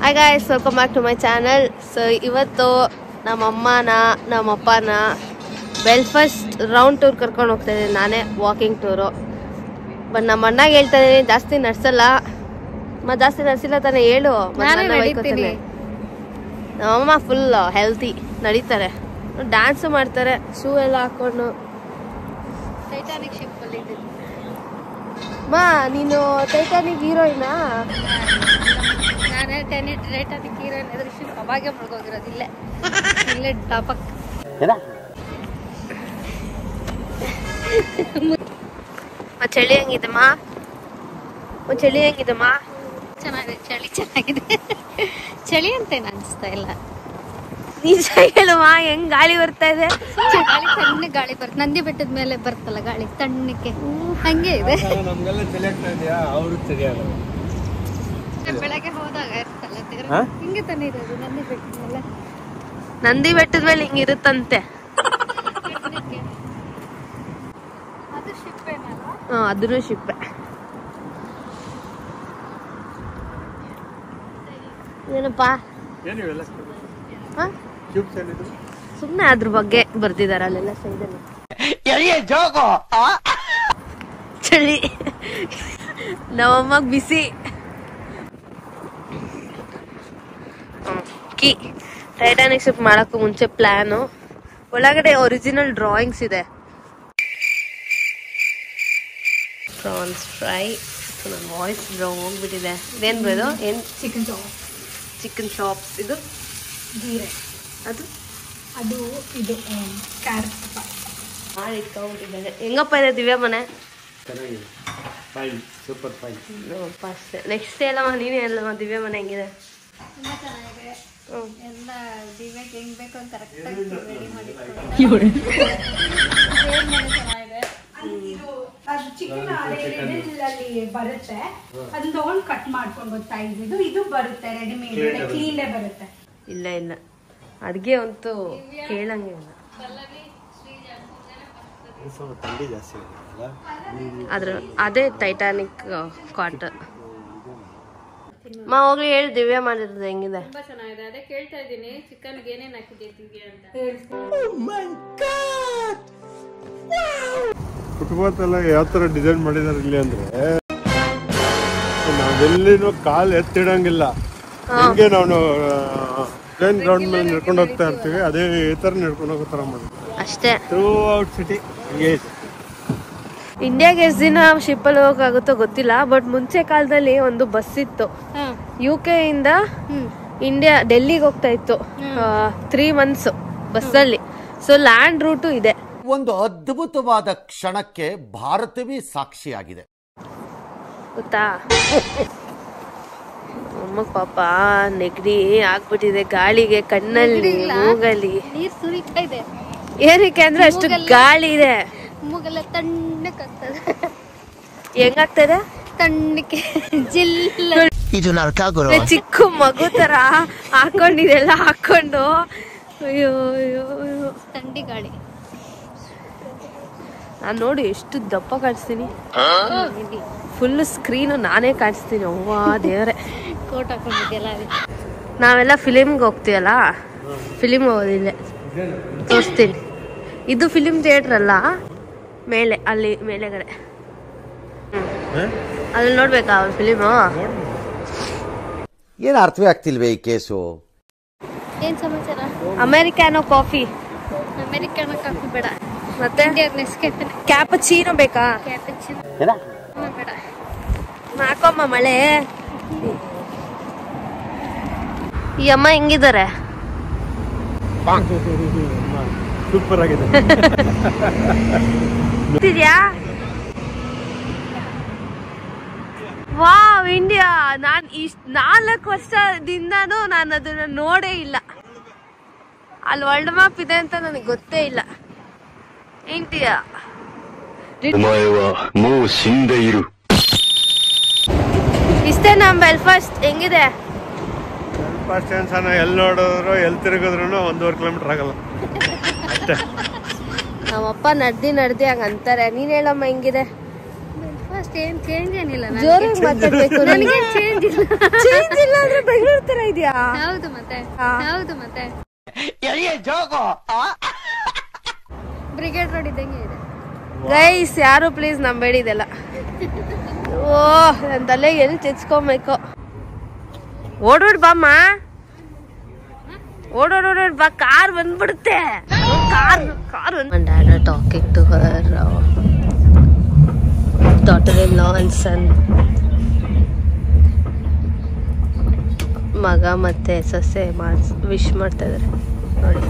Hi guys, welcome back to my channel. So ಇವತ್ತು ನಮ್ಮ ಅಮ್ಮನ ನಮ್ಮ ಅಪ್ಪನ ಬೆಲ್ಫಾಸ್ಟ್ ರೌಂಡ್ ಟೂರ್ ಕರ್ಕೊಂಡು ಹೋಗ್ತಾ ಇದ್ದೀನಿ. ನಾನೇ ವಾಕಿಂಗ್ ಟೂರು. ಬಟ್ ನಮ್ಮ ಅಣ್ಣಗೆ ಹೇಳ್ತಾ ಇದ್ದೀನಿ ಜಾಸ್ತಿ ನಡ್ಸಲ್ಲ. ಜಾಸ್ತಿ ನಡ್ಸಿಲ್ಲ ತಾನೇ ಹೇಳು. ನಮ್ಮಮ್ಮ ಫುಲ್ ಹೆಲ್ತಿ ನಡೀತಾರೆ, ಡ್ಯಾನ್ಸು ಮಾಡ್ತಾರೆ, ಶೂ ಎಲ್ಲ ಹಾಕೊಂಡು. ಟೈಟಾನಿಕ್ ಶಿಪ್ ಅಲ್ಲಿ ನೀನು ಟೈಟಾನಿಕ್ ಹೀರೋಯಿನಾ? ನಾನೇ ಟೈಟಾನಿಕ್ ಹೀರೋಯಿನ್ ಎದುರು ಶಿಪ್ ಅವಾಗೆ ಮುಳ್ಗೋಗಿರೋದು. ಇಲ್ಲೇ ಟಾಪಕ್. ಚಳಿ ಹೆಂಗಿದಮ್ಮ? ಚಳಿ ಹೆಂಗಿದಮ್ಮ? ಚೆನ್ನಾಗಿದೆ, ಚಳಿ ಚೆನ್ನಾಗಿದೆ. ಚಳಿ ಅಂತ ಏನು ಅನಿಸ್ತಾ ಇಲ್ಲ. ನಿಜ ಹೇಳುವ, ಹೆಂಗ್ ಗಾಳಿ ಬರ್ತಾ ಇದೆ? ಗಾಳಿ ತಣ್ಣಗೆ ಗಾಳಿ ಬರುತ್ತೆ. ನಂದಿ ಬೆಟ್ಟದ ಮೇಲೆ ಬರ್ತಲ್ಲ ಗಾಳಿ ತಣ್ಣಕ್ಕೆ, ಹಂಗೆ ಇದೆ. ಬೆಳಗ್ಗೆ ಹೋದಾಗ ಇರ್ತಲ್ಲ ಹಿಂಗೆ ತಾನೇ ಇರೋದು ನಂದಿ ಬೆಟ್ಟದ ಮೇಲೆ. ನಂದಿ ಬೆಟ್ಟದ ಮೇಲೆ ಹಿಂಗಿರುತ್ತಂತೆ. ಅದು ಶಿಪ್ಪೇನಲ್ಲ? ಅದೂ ಶಿಪ್ಪೆ. ಏನಪ್ಪಾ ಸುಮ್ನೆ ಅದ್ರ ಬಗ್ಗೆ ಬರ್ದಿದಾರ ಅಲ್ಲೆಲ್ಲ ಸೈಡಲ್ಲಿ. ಚಳಿ, ನಮ್ಮಮ್ಮಗ್ ಬಿಸಿ. ಟೈಟಾನಿಕ್ ಶಿಪ್ ಮಾಡಕ್ಕೂ ಮುಂಚೆ ಪ್ಲಾನು. ಒಳಗಡೆ ಒರಿಜಿನಲ್ ಡ್ರಾಯಿಂಗ್ಸ್ ಇದೆ. Prawns fry. ನನ್ನ ವಾಯ್ಸ್ ಹೋಗ್ಬಿಟ್ಟಿದೆ. ಇದೇನ್ ಬರೋದು? ಏನ್? Chicken chops. ಇದು ಗೀರೆ. ಅದು ಇದು ಕ್ಯಾರೆಟ್ ಮಾಡಿ ಇಟ್ಕೊಂಡಿದ್ದಾರೆ. ಹೆಂಗಪ್ಪ ಇದೆ ದಿವ್ಯಾ ಮನೆ? ನೆಕ್ಸ್ಟ್ ಎಲ್ಲಮ್ಮ ನೀನೇ ಅಲ್ಲಮ್ಮ ದಿವ್ಯಾ ಮನೆ ಹೆಂಗಿದೆ? ಎಲ್ಲ ದಿವ್ಯಾಗೆ ಹೆಂಗ್ ಬೇಕು ಅಂತ ಕರೆಕ್ಟಾಗಿ ರೆಡಿ ಮಾಡಿ ಚಿಕನ್ ಅಲ್ಲಿ ಬರುತ್ತೆ. ಅದನ್ನ ತಗೊಂಡು ಕಟ್ ಮಾಡ್ಕೊಂಡು ಗೊತ್ತಾ? ಇದು ಬರುತ್ತೆ ರೆಡಿಮೇಡ್, ಕ್ಲೀನ್ ಬರುತ್ತೆ. ಇಲ್ಲ ಇಲ್ಲ, ಅಡ್ಗೆ ಅಂತೂ ಕೇಳಂಗಿಲ್ಲ. ಅದ್ರ ಅದೇ ಟೈಟಾನಿಕ್ ಕಾಟ್. ಹೋಗ್ಲಿ ಹೇಳಿ ದಿವ್ಯಾ ಮಾಡಿರೋದು ಹೆಂಗಿದೆ? ತುಂಬಾ ಚೆನ್ನಾಗಿದೆ. ಅದೇ ಕೇಳ್ತಾ ಇದ್ದೀನಿ ಚಿಕನ್ ಏನೇನ್ ಹಾಕಿದೆ ದಿವ್ಯಾ ಅಂತ. ಫುಟ್ಪಾತ್ ಎಲ್ಲ ಯಾವ ತರ ಡಿಸೈನ್ ಮಾಡಿದಾರೆ ಇಲ್ಲಿ ಅಂದ್ರೆ, ನಾವೆಲ್ಲಿನೂ ಕಾಲ್ ಎತ್ತಿಡಂಗಿಲ್ಲ. ಹಿಂಗೆ ನಾವು ಪ್ಲೇನ್ ಗ್ರೌಂಡ್ ಮೇಲೆ ನಡ್ಕೊಂಡು ಹೋಗ್ತಾ ಇರ್ತೀವಿ, ಅದೇ ಈ ತರ ನಡ್ಕೊಂಡು ಹೋಗೋ ತರ ಮಾಡಿ ಅಷ್ಟೇ. ಥ್ರೂ ಔಟ್ ಸಿಟಿ ಇಂಡಿಯಾಗೆ ಎಷ್ಟು ದಿನ ಶಿಪ್ ಅಲ್ಲಿ ಹೋಗಕ್ಕಾಗುತ್ತೋ ಗೊತ್ತಿಲ್ಲ. ಬಟ್ ಮುಂಚೆ ಕಾಲದಲ್ಲಿ ಒಂದು ಬಸ್ ಇತ್ತು, UK ಇಂದ ಡೆಲ್ಲಿಗೆ ಹೋಗ್ತಾ ಇತ್ತು. 3 months ಬಸ್ಸಲ್ಲಿ. ಸೊ ಲ್ಯಾಂಡ್ ರೂಟು ಇದೆ. ಒಂದು ಅದ್ಭುತವಾದ ಕ್ಷಣಕ್ಕೆ ಭಾರತವೇ ಸಾಕ್ಷಿಯಾಗಿದೆ ಗೊತ್ತಾ? ಅಮ್ಮ ಪಾಪ ನೆಗಡಿ ಆಗ್ಬಿಟ್ಟಿದೆ. ಗಾಳಿಗೆ ಕಣ್ಣಲ್ಲಿ ಮೂಗಲ್ಲಿ ನೀರ್ ಸುರಿತಾ ಇದೆ. ಏನಕ್ಕೆ ಅಂದ್ರೆ ಅಷ್ಟು ಗಾಳಿ ಇದೆ. ಮೂಗೆಲ್ಲ ತಣ್ಣಕ್ಕಾಗ್ತದೆ. ಹೆಂಗಾಗ್ತದೆ? ತಣ್ಣಕ್ಕೆ ಜಿಲ್ಲ. ಇದು ಚಿಕ್ಕ ಮಗು ತರ ಹಾಕೊಂಡಿದೆಲ್ಲ ಹಾಕೊಂಡು. ಅಯ್ಯೋ ಅಯ್ಯೋ ಥಂಡಿ ಗಾಳಿ. ನಾನ್ ನೋಡಿ ಎಷ್ಟು ದಪ್ಪ ಕಾಣಿಸ್ತೀನಿ. ಫುಲ್ ಸ್ಕ್ರೀನು ನಾನೇ ಕಾಣಿಸ್ತೀನಿ. ಅವ್ವ ದೇವ್ರೆ. ಕೋಟ್ ಹಾಕೊಂಡಿದ್ದೆಲ್ಲ. ನಾವೆಲ್ಲ ಫಿಲಿಮ್ಗೆ ಹೋಗ್ತೀವಲ್ಲ, ಫಿಲಿಮ್ ಹೋಗೋದಿಲ್ಲ ತೋರಿಸ್ತೀನಿ. ಇದು ಫಿಲಿಮ್ ಥಿಯೇಟರ್ ಅಲ್ಲ, ಮೇಲೆ ಅಲ್ಲಿ ಮೇಲೆಗಡೆ ಅಲ್ಲಿ ನೋಡ್ಬೇಕಾ ಅವ್ರ ಫಿಲಿಮು? ಏನು ಅರ್ಥವೇ ಆಗ್ತಿಲ್ವೇ ಈ ಕೇಸು? ಏನ್ ಸಮಾಚಾರ? ಅಮೆರಿಕಾನೋ ಕಾಫಿ. ಅಮೆರಿಕಾನೋ ಕಾಫಿ ಬೇಡ. ಮತ್ತೆ ಕ್ಯಾಪಚೀನೋ ಬೇಕಾ? ಕ್ಯಾಪಚೀನೋ ಬೇಡ. ಹಾಕಮ್ಮ ಮಳೆ. ಈ ಅಮ್ಮ ಹೆಂಗಿದ್ದಾರೆ? ಸೂಪರ್ ಆಗಿದೆ. Wow, India. ನಾನ್ 4 ವರ್ಷದಿಂದಾನು ನಾನು ಅದನ್ನ ನೋಡೇ ಇಲ್ಲ. ಅಲ್ಲಿ ವರ್ಲ್ಡ್ ಮ್ಯಾಪ್ ಇದೆ ಅಂತ ನನಗೆ ಗೊತ್ತೇ ಇಲ್ಲ. ಇಂಡಿಯಾ ಇಷ್ಟೇ. ನಮ್ ಬೆಲ್ಫಾಸ್ಟ್ ಹೆಂಗಿದೆ? ಬೆಲ್ಫಾಸ್ಟ್ ಏನ್ ಎಲ್ಲಿ ನೋಡಿದ್ರು ಎಲ್ಲಿ ತಿರುಗಿದ್ರು 1.5 kilometer ಆಗಲ್ಲ ಅಷ್ಟೇ. ನಮ್ಮಪ್ಪ ನಡ್ದಿ ಹಂಗ ಅಂತಾರೆ. ನೀನ್ ಹೇಳಮ್ಮ ಹೆಂಗಿದೆ? ಫಸ್ಟ್ ಏನ್ ಚೇಂಜ್ ಏನಿಲ್ಲ ಜೋರಾಗಿ ಮಾತಾಡ್ಬೇಕು. ನನಗೆ ಚೇಂಜ್ ಇಲ್ಲ. ಚೇಂಜ್ ಇಲ್ಲ ಅಂದ್ರೆ ಬೆಂಗಳೂರು ತರ ಇದೆಯಾ? ಹೌದು ಮತ್ತೆ ಬ್ರಿಗೇಡ್ ರೋಡ್ ಇದ್ದಂಗೆ ಇದೆ. ಗೈಸ್ ಯಾರು ಪ್ಲೀಸ್ ನಂಬೇಡಿ ಇದೆಲ್ಲ. ಓ ನನ್ನ ತಲೆಗೆ ಎಲ್ಲಿ ತೆಚ್ಕೊಬೇಕು. ಓಡೋಡ್ ಬಾಮ್ಮ, ಓಡೋಡ್ ಬಾ, ಕಾರ್ ಬಂದ್ಬಿಡುತ್ತೆ. Car dad are talking to her daughter-in-law and son. ಮಗ ಮತ್ತೆ ಸೊಸೆ ವಿಶ್ ಮಾಡ್ತಾ ಇದಾರೆ ನೋಡಿ.